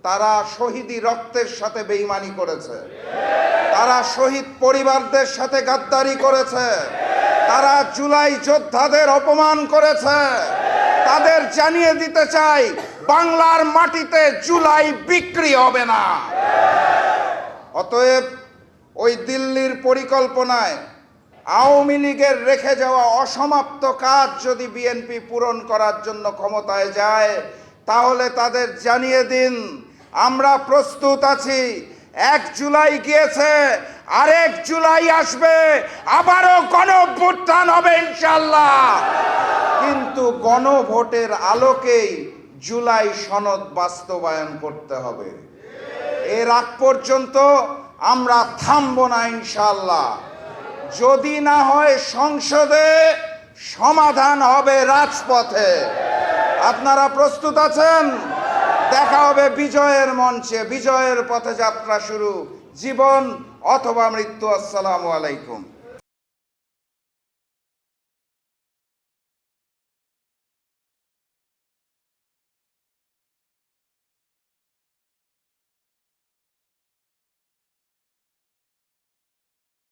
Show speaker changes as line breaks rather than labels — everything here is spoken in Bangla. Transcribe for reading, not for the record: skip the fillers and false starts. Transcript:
তারা শহীদি রক্তের সাথে বেঈমানি করেছে, তারা শহীদ পরিবারদের সাথে গাদ্দারি করেছে, তারা জুলাই যোদ্ধাদের অপমান করেছে। তাদের জানিয়ে দিতে চাই, বাংলার মাটিতে জুলাই বিক্রি হবে না। অতএব ওই দিল্লির পরিকল্পনায় আওয়ামী লীগের রেখে যাওয়া অসমাপ্ত কাজ যদি বিএনপি পূরণ করার জন্য ক্ষমতায় যায়, তাহলে তাদের জানিয়ে দিন আমরা প্রস্তুত আছি। 1 জুলাই গিয়েছে, আরেক জুলাই আসবে, আবারও গণঅভ্যুত্থান হবে ইনশাআল্লাহ। কিন্তু গণভোটের আলোকেই জুলাই সনদ বাস্তবায়ন করতে হবে। এর আগ পর্যন্ত আমরা থামব না ইনশাআল্লাহ। যদি না হয় সংসদে, সমাধান হবে রাজপথে। আপনারা প্রস্তুত আছেন? দেখা হবে বিজয়ের মঞ্চে। বিজয়ের পথে যাত্রা শুরু, জীবন অথবা মৃত্যু। আসসালামু আলাইকুম।